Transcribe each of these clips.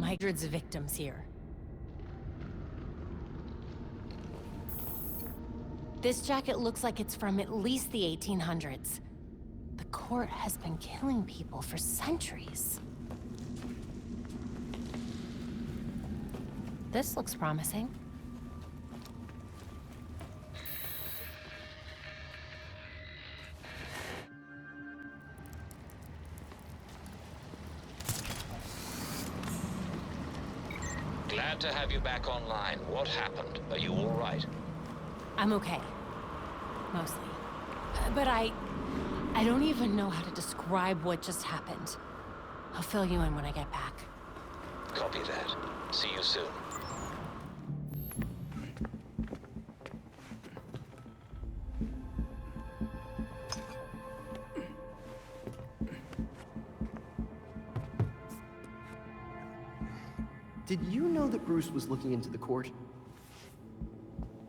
hundreds of victims here. This jacket looks like it's from at least the 1800s. The court has been killing people for centuries. This looks promising. Glad to have you back online. What happened? Are you all right? I'm okay. Mostly. But I don't even know how to describe what just happened. I'll fill you in when I get back. Copy that. See you soon. Did you know that Bruce was looking into the court?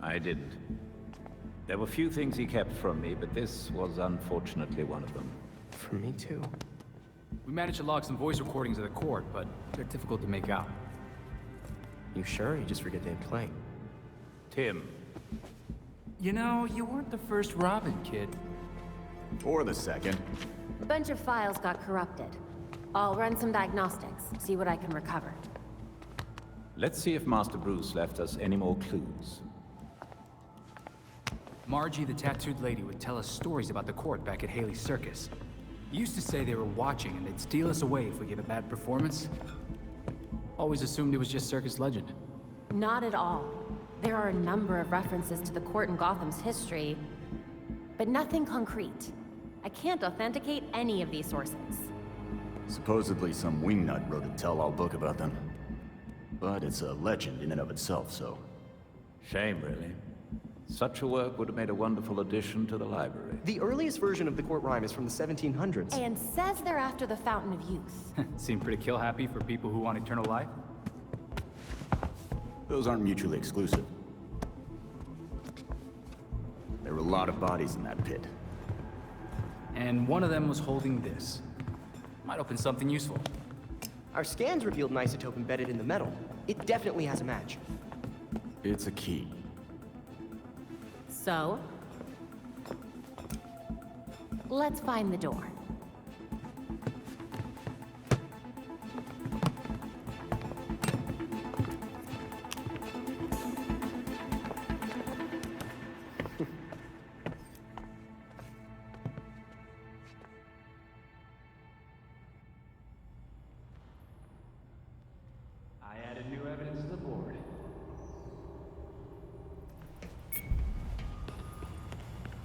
I didn't. There were few things he kept from me, but this was unfortunately one of them. For me too. We managed to log some voice recordings of the court, but they're difficult to make out. You sure? You just forget they play. Tim. You know, you weren't the first Robin, kid. Or the second. A bunch of files got corrupted. I'll run some diagnostics, see what I can recover. Let's see if Master Bruce left us any more clues. Margie, the tattooed lady, would tell us stories about the court back at Haley's Circus. Used to say they were watching and they'd steal us away if we gave a bad performance. Always assumed it was just circus legend. Not at all. There are a number of references to the court in Gotham's history, but nothing concrete. I can't authenticate any of these sources. Supposedly some wingnut wrote a tell-all book about them. But it's a legend in and of itself, so... Shame, really. Such a work would have made a wonderful addition to the library. The earliest version of the court rhyme is from the 1700s. And says they're after the Fountain of Youth. Seem pretty kill-happy for people who want eternal life? Those aren't mutually exclusive. There were a lot of bodies in that pit. And one of them was holding this. Might open something useful. Our scans revealed an isotope embedded in the metal. It definitely has a match. It's a key. So? Let's find the door. I added new evidence to the board.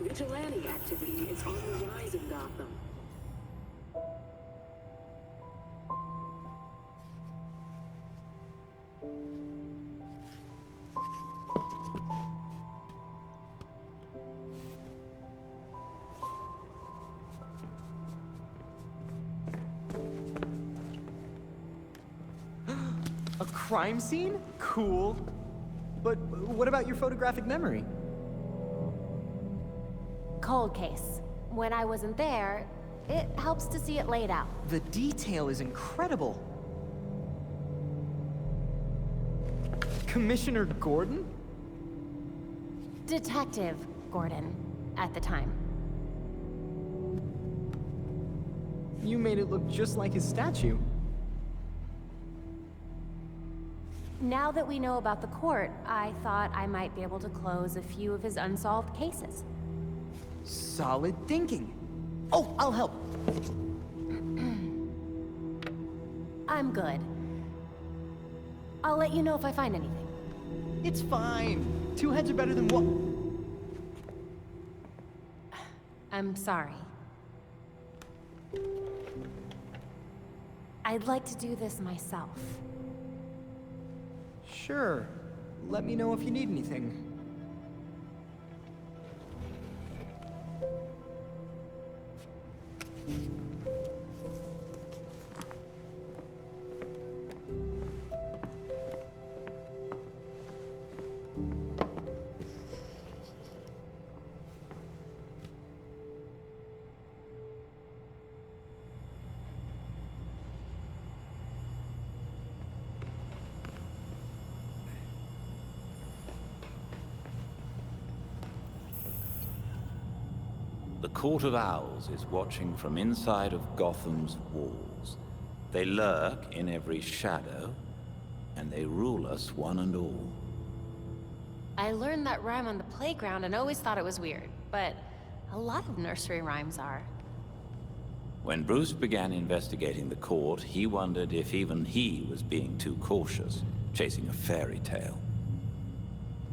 Vigilante activity is on the rise in Gotham. A crime scene? Cool. But what about your photographic memory? Cold case. When I wasn't there, it helps to see it laid out. The detail is incredible. Commissioner Gordon? Detective Gordon, at the time. You made it look just like his statue. Now that we know about the court, I thought I might be able to close a few of his unsolved cases. Solid thinking. Oh, I'll help. I'm good. I'll let you know if I find anything. It's fine. Two heads are better than one. I'm sorry. I'd like to do this myself. Sure. Let me know if you need anything. The Court of Owls is watching from inside of Gotham's walls. They lurk in every shadow, and they rule us one and all. I learned that rhyme on the playground and always thought it was weird, but a lot of nursery rhymes are. When Bruce began investigating the court, he wondered if even he was being too cautious, chasing a fairy tale.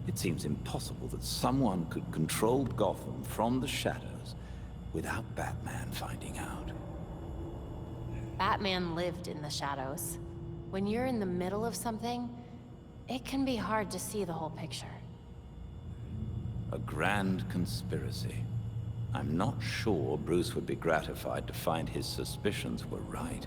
It seems impossible that someone could control Gotham from the shadows without Batman finding out. Batman lived in the shadows. When you're in the middle of something, it can be hard to see the whole picture. A grand conspiracy. I'm not sure Bruce would be gratified to find his suspicions were right.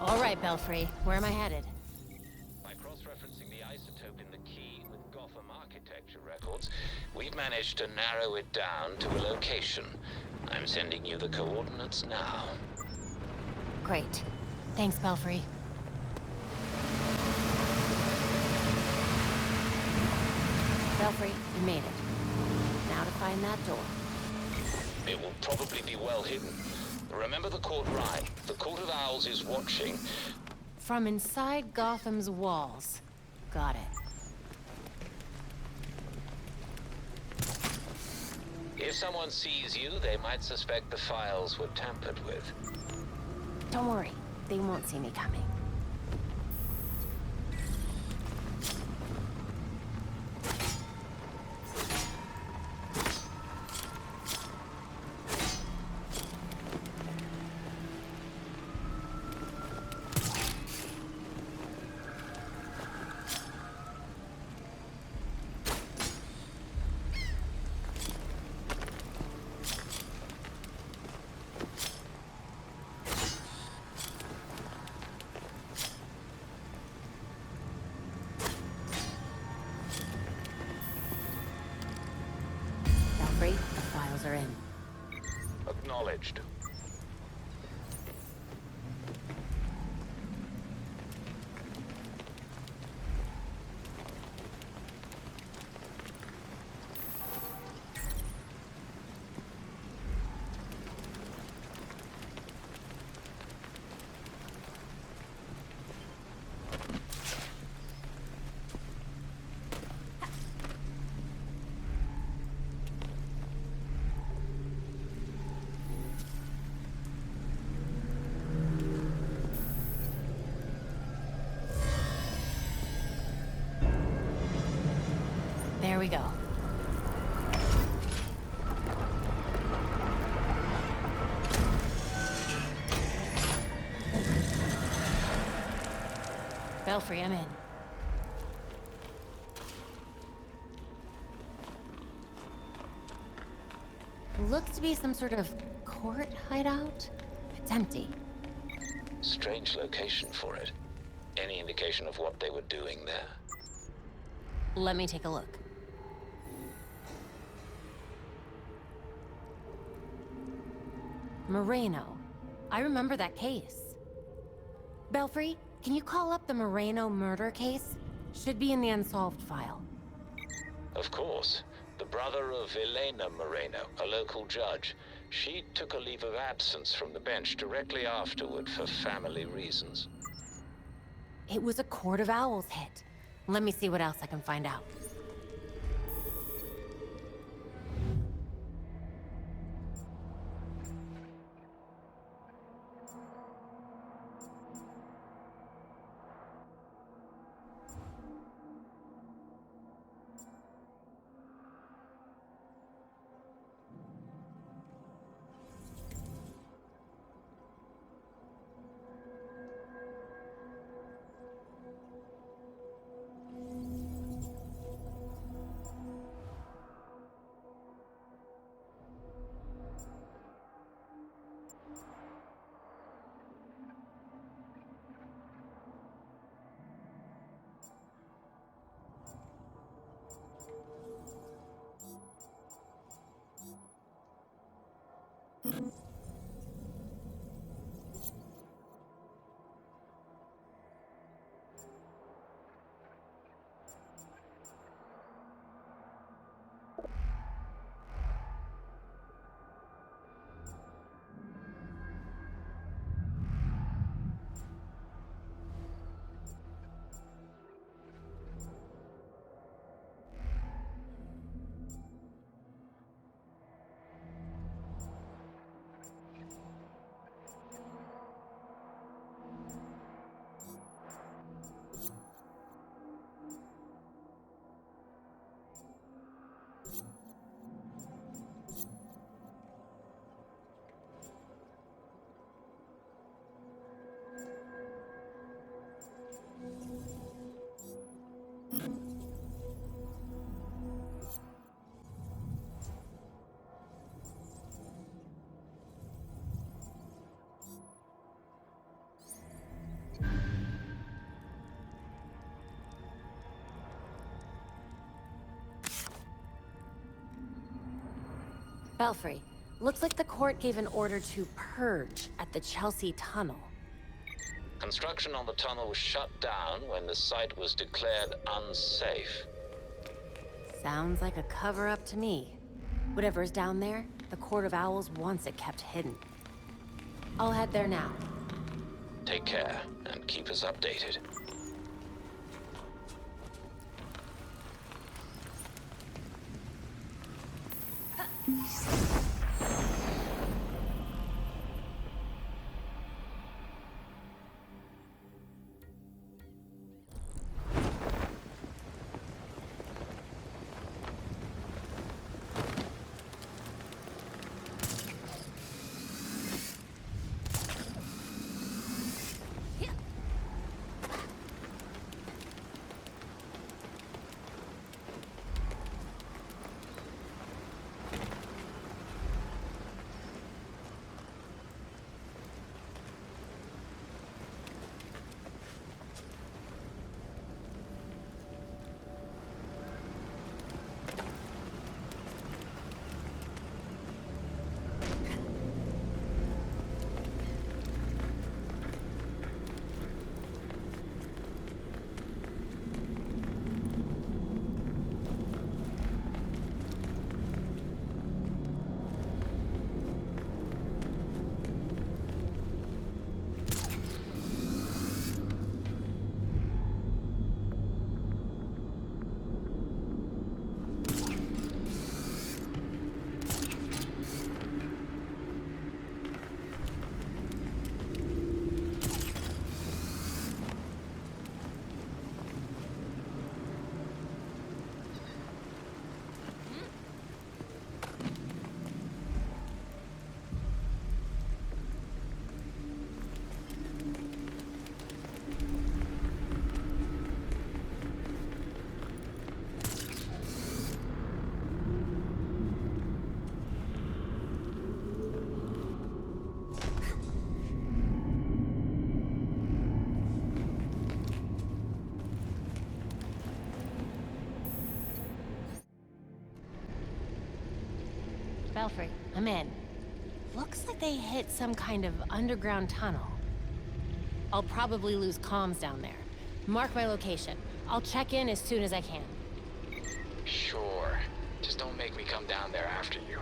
All right, Belfry, where am I headed? By cross-referencing the isotope in the key with Gotham architecture records, we've managed to narrow it down to a location. I'm sending you the coordinates now. Great. Thanks, Belfry. Belfry, you made it. Now to find that door. It will probably be well hidden. Remember the court rhyme. The Court of Owls is watching. From inside Gotham's walls. Got it. If someone sees you, they might suspect the files were tampered with. Don't worry, they won't see me coming. Belfry, the files are in. Acknowledged. There we go. Belfry, I'm in. Looks to be some sort of court hideout. It's empty. Strange location for it. Any indication of what they were doing there? Let me take a look. Moreno. I remember that case. Belfry, can you call up the Moreno murder case? Should be in the unsolved file. Of course. The brother of Elena Moreno, a local judge. She took a leave of absence from the bench directly afterward for family reasons. It was a Court of Owls hit. Let me see what else I can find out. Belfry, looks like the court gave an order to purge at the Chelsea Tunnel. Construction on the tunnel was shut down when the site was declared unsafe. Sounds like a cover-up to me. Whatever's down there, the Court of Owls wants it kept hidden. I'll head there now. Take care, and keep us updated. Belfry, I'm in. Looks like they hit some kind of underground tunnel. I'll probably lose comms down there. Mark my location. I'll check in as soon as I can. Sure. Just don't make me come down there after you.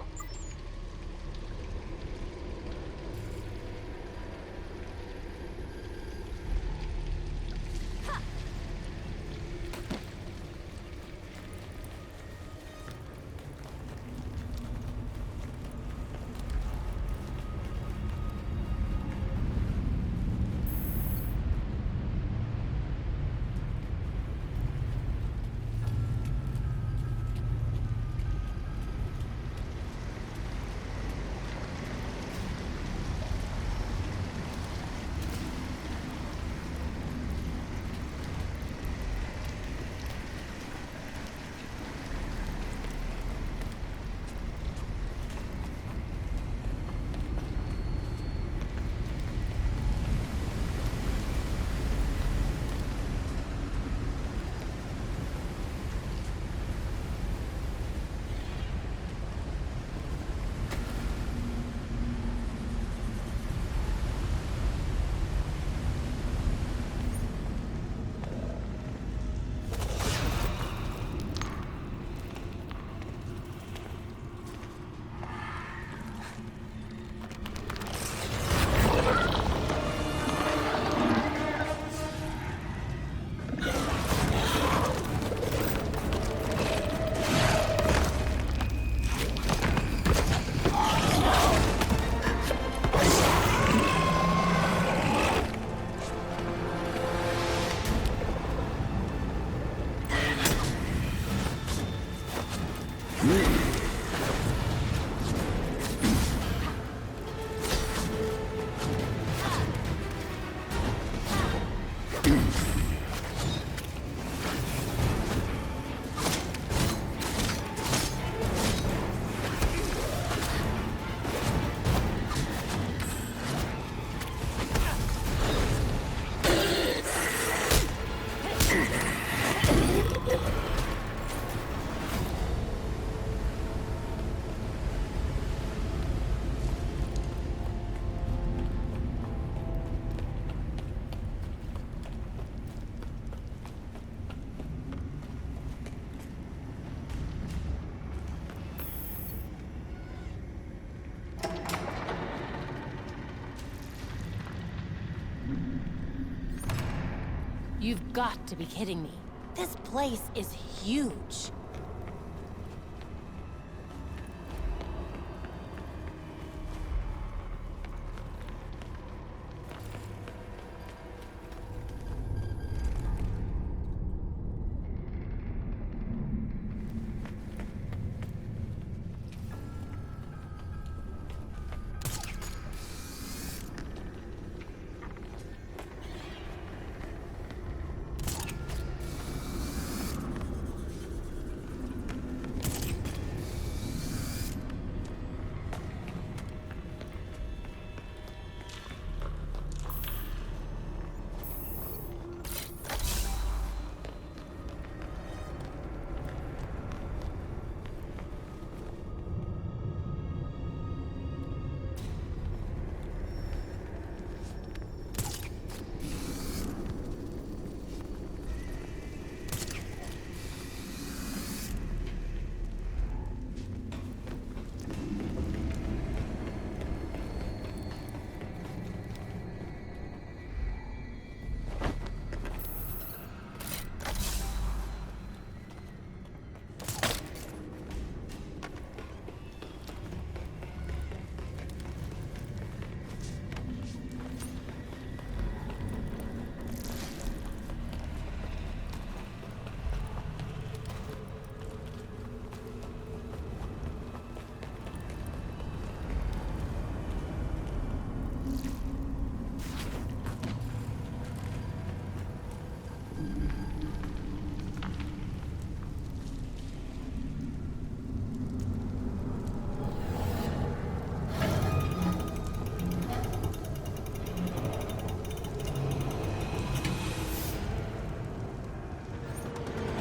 You've got to be kidding me. This place is huge.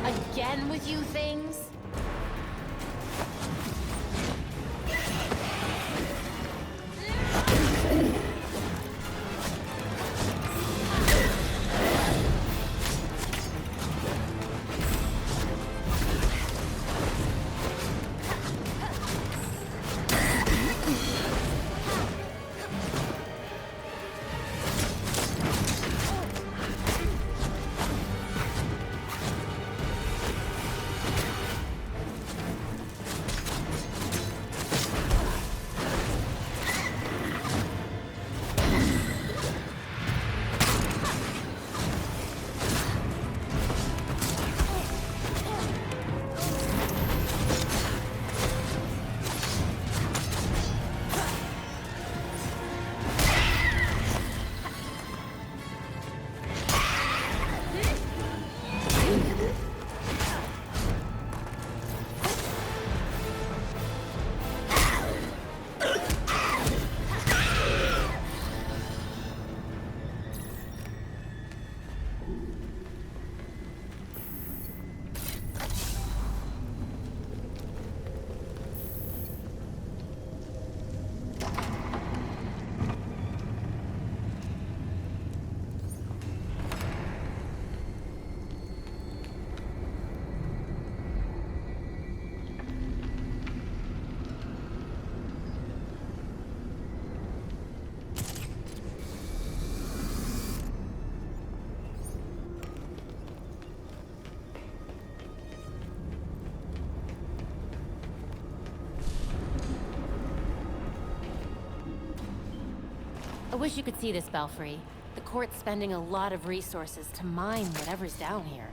Again with you things? wish you could see this belfry. The court's spending a lot of resources to mine whatever's down here.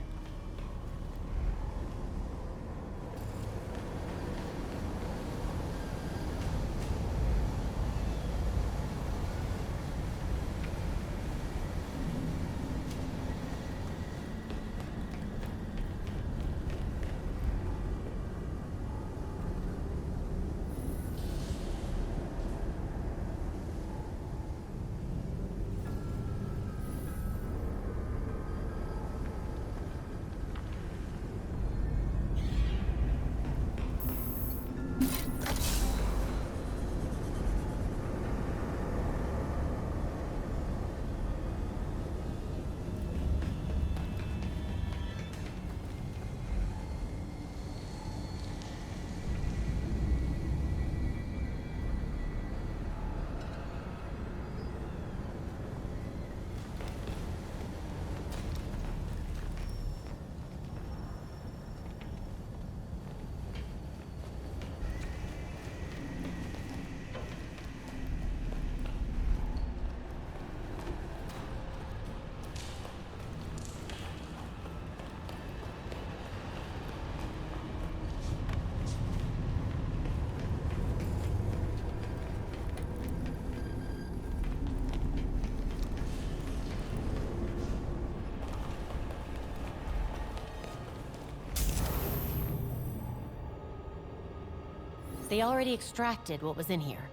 They already extracted what was in here.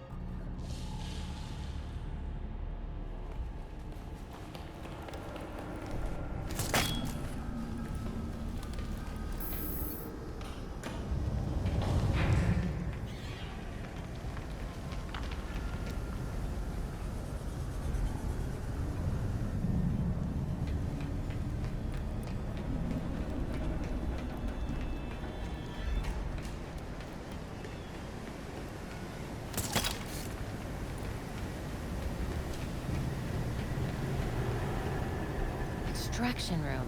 Extraction room.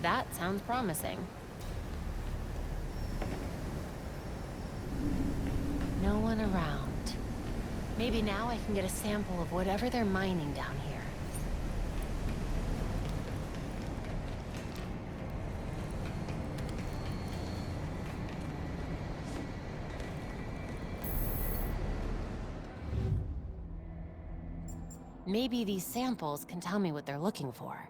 That sounds promising. No one around. Maybe now I can get a sample of whatever they're mining down here. Maybe these samples can tell me what they're looking for.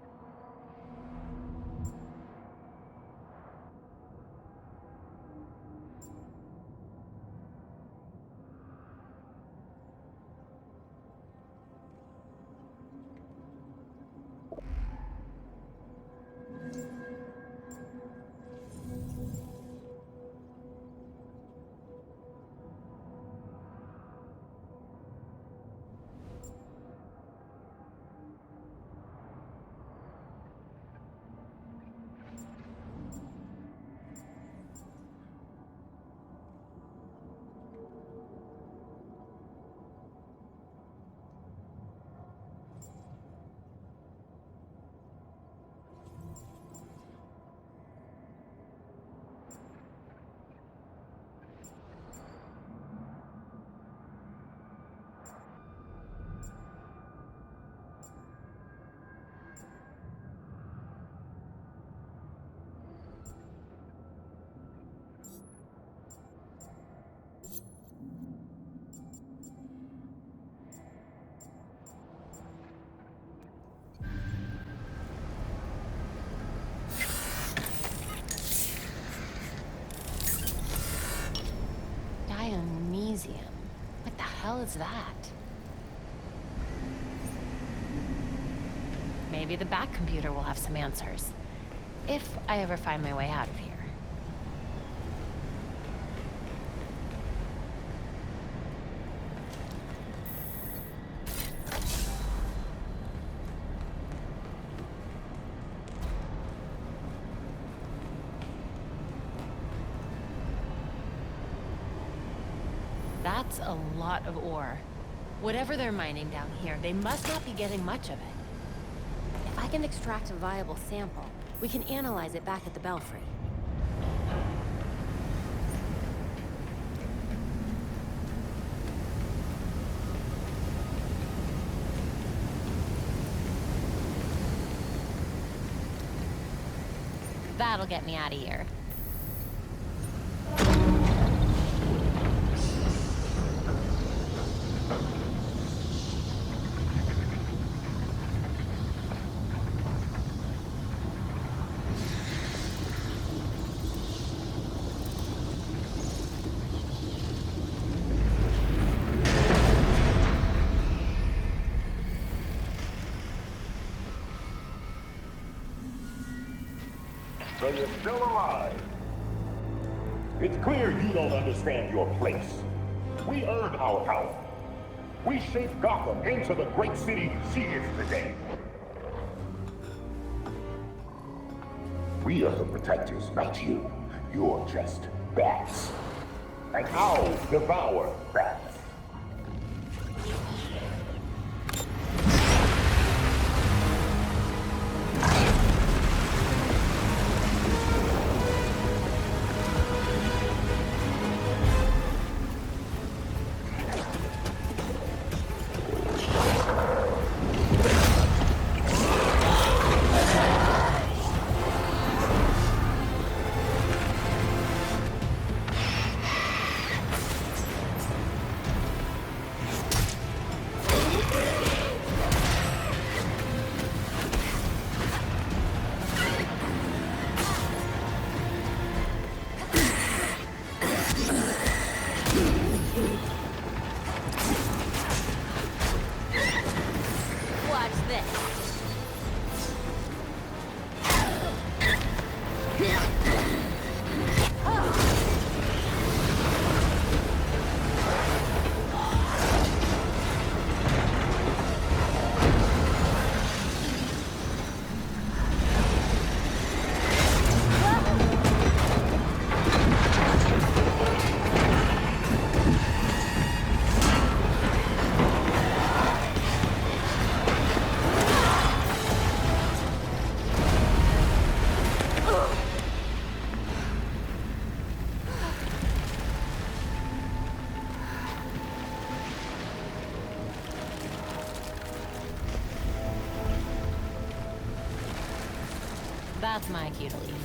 What the hell is that? Maybe the back computer will have some answers. If I ever find my way out of here. That's a lot of ore. Whatever they're mining down here, they must not be getting much of it. If I can extract a viable sample, we can analyze it back at the Belfry. That'll get me out of here. So you're still alive. It's clear you don't understand your place. We earned our power. We shaped Gotham into the great city she is today. We are the protectors, not you. You're just bats. And owls devour bats. That's my cue to leave.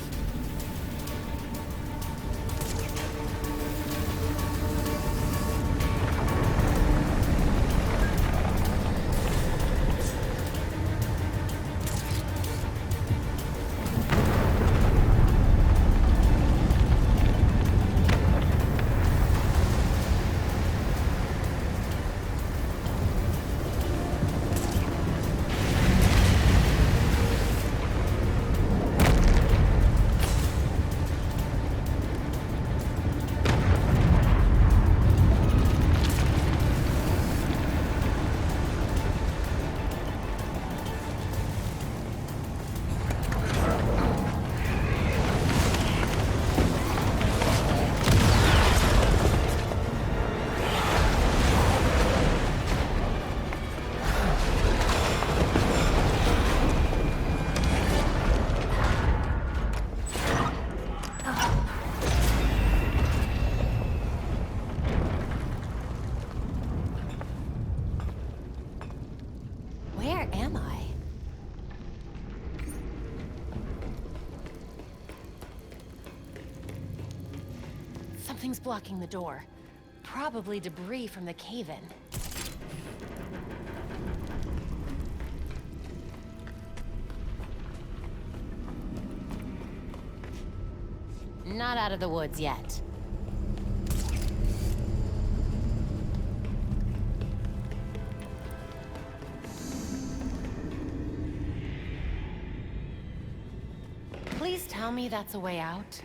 Where am I? Something's blocking the door. Probably debris from the cave-in. Not out of the woods yet. Please tell me that's a way out.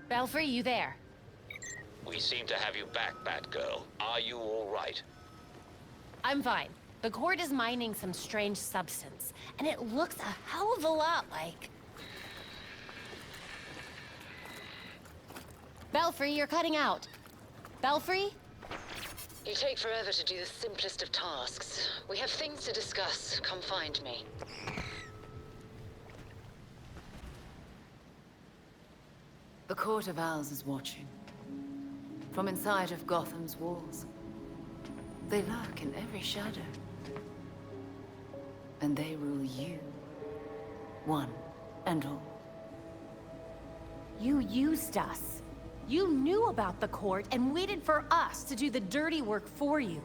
Belfry, you there? We seem to have you back, Batgirl. Are you all right? I'm fine, The court is mining some strange substance, and it looks a hell of a lot like... Belfry, you're cutting out. Belfry? You take forever to do the simplest of tasks. We have things to discuss. Come find me. The Court of Owls is watching. From inside of Gotham's walls. They lurk in every shadow. And they rule you. One and all. You used us. You knew about the court and waited for us to do the dirty work for you.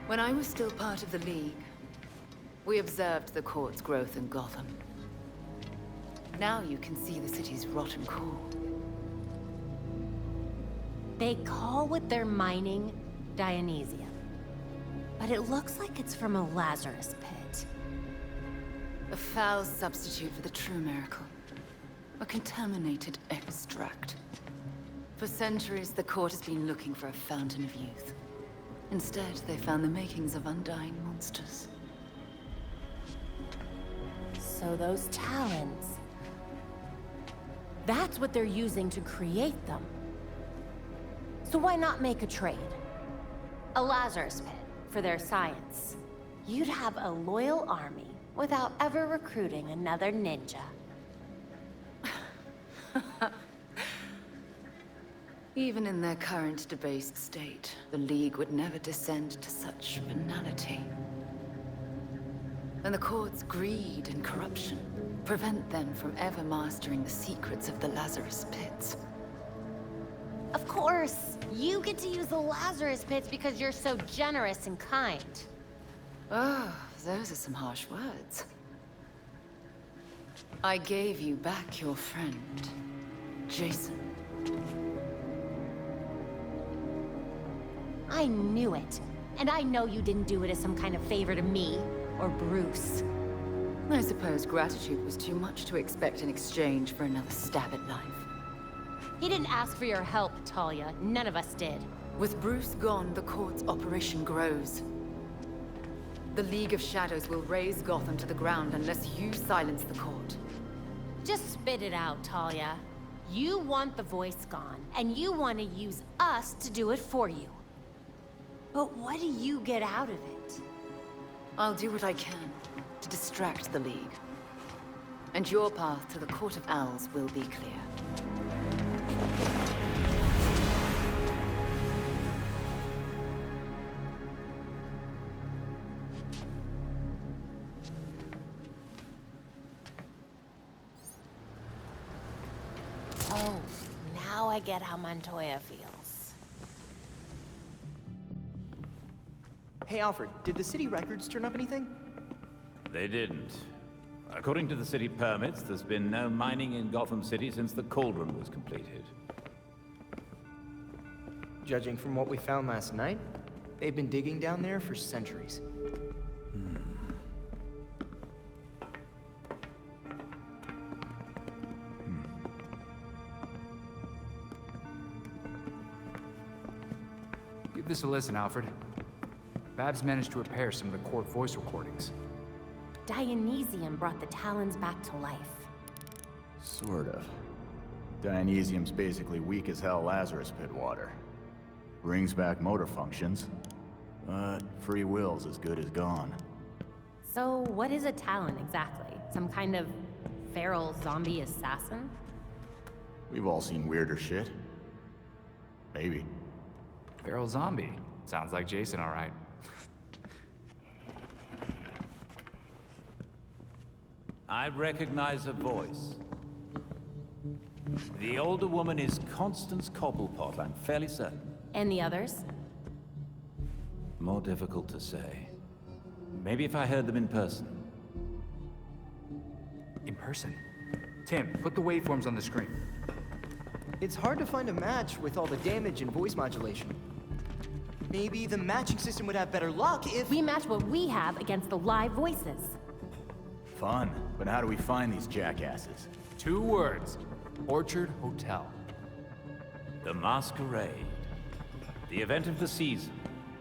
When I was still part of the League, we observed the court's growth in Gotham. Now you can see the city's rotten core. They call what they're mining Dionysium. But it looks like it's from a Lazarus pit. A foul substitute for the true miracle. A contaminated extract. For centuries, the court has been looking for a fountain of youth. Instead, they found the makings of undying monsters. So those talons... That's what they're using to create them. So why not make a trade? A Lazarus pit for their science. You'd have a loyal army without ever recruiting another ninja. Even in their current debased state, the League would never descend to such banality. And the court's greed and corruption prevent them from ever mastering the secrets of the Lazarus pits. Of course! You get to use the Lazarus pits because you're so generous and kind. Oh, those are some harsh words. I gave you back your friend, Jason. I knew it. And I know you didn't do it as some kind of favor to me, or Bruce. I suppose gratitude was too much to expect in exchange for another stab at life. He didn't ask for your help, Talia. None of us did. With Bruce gone, the court's operation grows. The League of Shadows will raze Gotham to the ground unless you silence the court. Just spit it out, Talia. You want the voice gone, and you want to use us to do it for you. But what do you get out of it? I'll do what I can to distract the League. And your path to the Court of Owls will be clear. Oh, now I get how Montoya feels. Hey, Alfred, did the city records turn up anything? They didn't. According to the city permits, there's been no mining in Gotham City since the Cauldron was completed. Judging from what we found last night, they've been digging down there for centuries. Give this a listen, Alfred. Babs managed to repair some of the court voice recordings. Dionysium brought the Talons back to life. Sort of. Dionysium's basically weak as hell Lazarus pit water. Brings back motor functions, but free will's as good as gone. So what is a Talon exactly? Some kind of feral zombie assassin? We've all seen weirder shit. Maybe. Feral zombie. Sounds like Jason, all right. I recognize a voice. The older woman is Constance Cobblepot, I'm fairly certain. And the others? More difficult to say. Maybe if I heard them in person. In person? Tim, put the waveforms on the screen. It's hard to find a match with all the damage and voice modulation. Maybe the matching system would have better luck if... We match what we have against the live voices. Fun, but how do we find these jackasses? 2 words. Orchard Hotel. The Masquerade. The event of the season.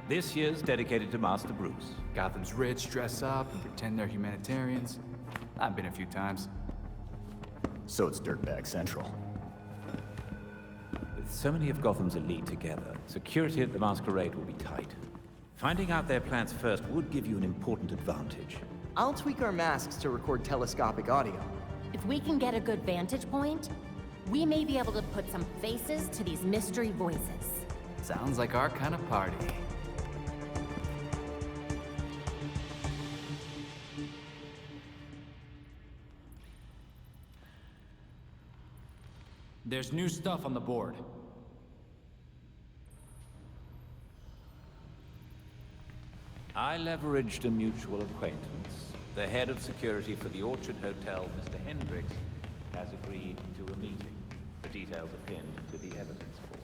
This year's dedicated to Master Bruce. Gotham's rich dress up and pretend they're humanitarians. I've been a few times. So it's Dirtbag Central. With so many of Gotham's elite together, security at the Masquerade will be tight. Finding out their plans first would give you an important advantage. I'll tweak our masks to record telescopic audio. If we can get a good vantage point, we may be able to put some faces to these mystery voices. Sounds like our kind of party. There's new stuff on the board. I leveraged a mutual acquaintance. The head of security for the Orchard Hotel, Mr. Hendricks, has agreed to a meeting. The details are pinned to the evidence board.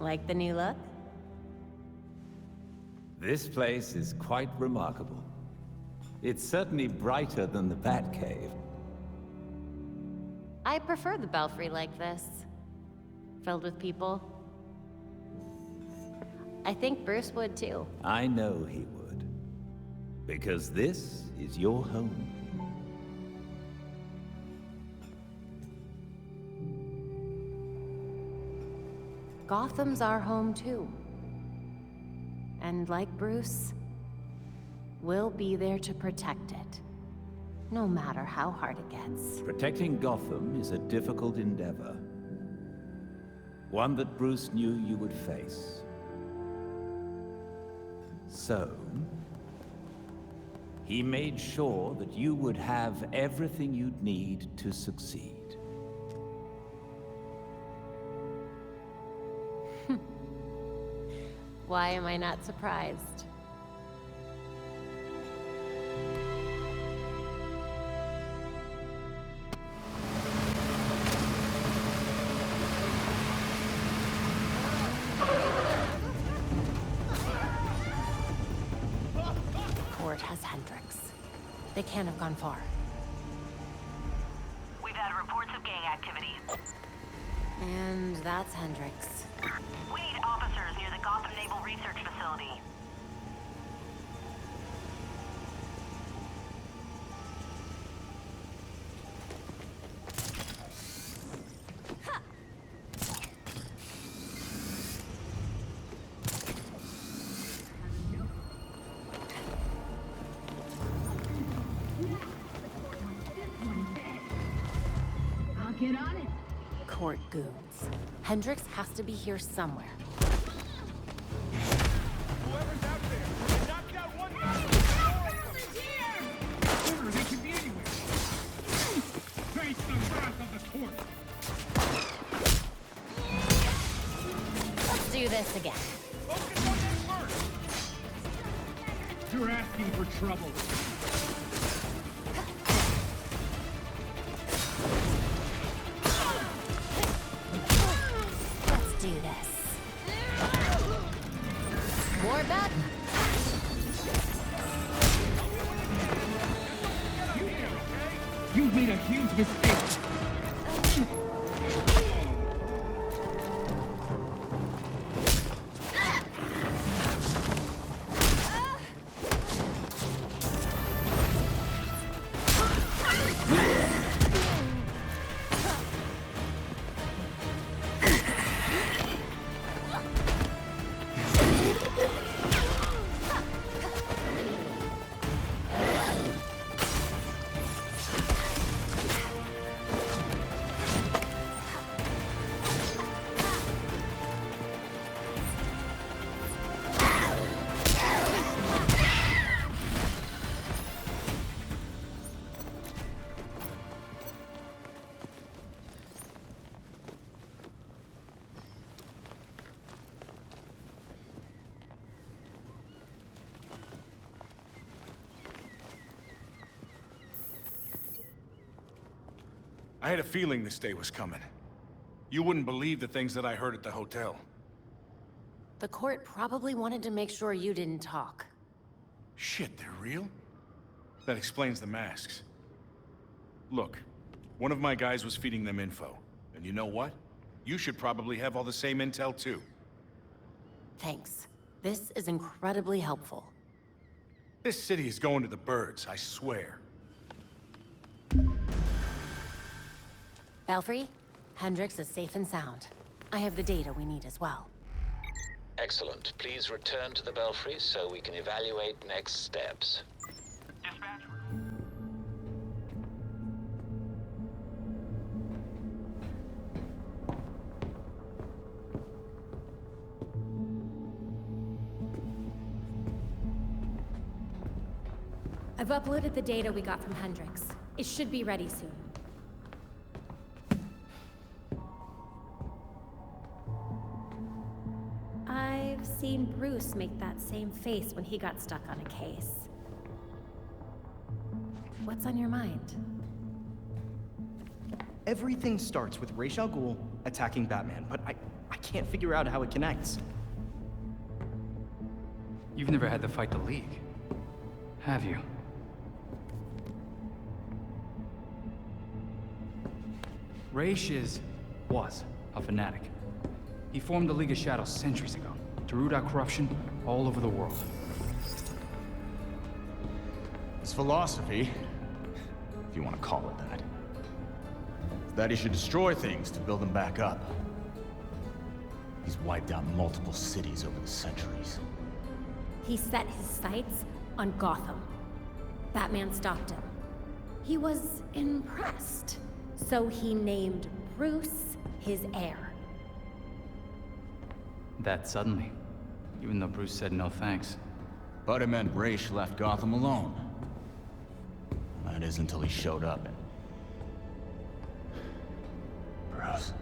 Like the new look? This place is quite remarkable. It's certainly brighter than the Batcave. I prefer the Belfry like this. Filled with people. I think Bruce would too. I know he would. Because this is your home. Gotham's our home too. And like Bruce, we'll be there to protect it. No matter how hard it gets. Protecting Gotham is a difficult endeavor. One that Bruce knew you would face. So, he made sure that you would have everything you'd need to succeed. Why am I not surprised? Court has Hendricks. They can't have gone far. We've had reports of gang activity. And that's Hendricks. We need officers near the Gotham Naval Research Facility. I'll get on it. Court goons. Hendricks has to be here somewhere. Whoever's out there, knock out one guy. Order, they can be anywhere. Face the wrath of the court. Let's do this again. Focus on them first. You're asking for trouble. Do this. More back. You've made a huge mistake. I had a feeling this day was coming. You wouldn't believe the things that I heard at the hotel. The court probably wanted to make sure you didn't talk. Shit, they're real? That explains the masks. Look, one of my guys was feeding them info. And you know what? You should probably have all the same intel too. Thanks. This is incredibly helpful. This city is going to the birds, I swear. Belfry, Hendricks is safe and sound. I have the data we need as well. Excellent. Please return to the Belfry so we can evaluate next steps. Dispatch. I've uploaded the data we got from Hendricks. It should be ready soon. I've seen Bruce make that same face when he got stuck on a case. What's on your mind? Everything starts with Ra's al Ghul attacking Batman, but I can't figure out how it connects. You've never had to fight the League, have you? Ra's was a fanatic. He formed the League of Shadows centuries ago to root out corruption all over the world. His philosophy, if you want to call it that, is that he should destroy things to build them back up. He's wiped out multiple cities over the centuries. He set his sights on Gotham. Batman stopped him. He was impressed, so he named Bruce his heir. That suddenly, even though Bruce said no thanks. But it meant Ra's left Gotham alone. That is until he showed up and... Bruce.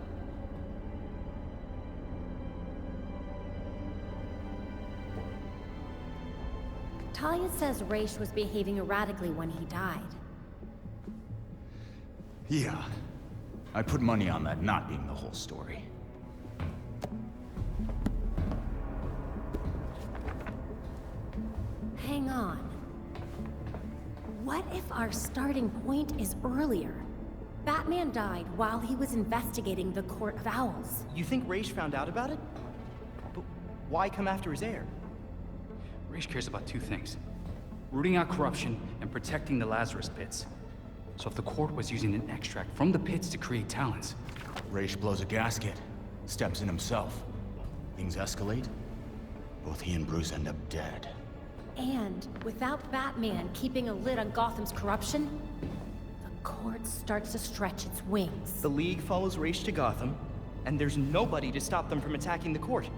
Talia says Ra's was behaving erratically when he died. Yeah. I put money on that not being the whole story. Hang on. What if our starting point is earlier? Batman died while he was investigating the Court of Owls. You think Ra's found out about it? But why come after his heir? Ra's cares about two things: rooting out corruption and protecting the Lazarus Pits. So if the court was using an extract from the pits to create talents... Ra's blows a gasket, steps in himself. Things escalate. Both he and Bruce end up dead. And without Batman keeping a lid on Gotham's corruption, the court starts to stretch its wings. The League follows Ra's to Gotham, and there's nobody to stop them from attacking the court.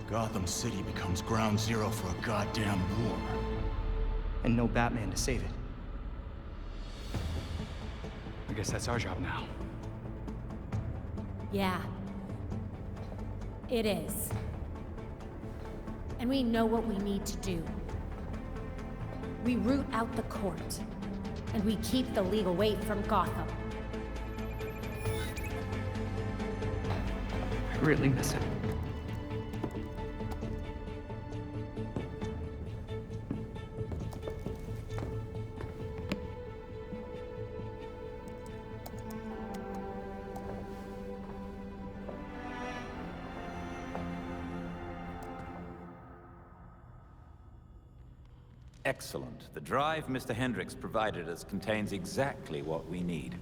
Gotham City becomes ground zero for a goddamn war. And no Batman to save it. I guess that's our job now. Yeah. It is. And we know what we need to do. We root out the court, and we keep the League away from Gotham. I really miss it. Excellent. The drive Mr. Hendricks provided us contains exactly what we need.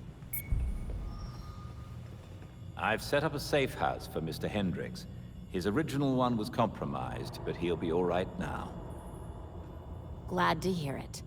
I've set up a safe house for Mr. Hendricks. His original one was compromised, but he'll be all right now. Glad to hear it.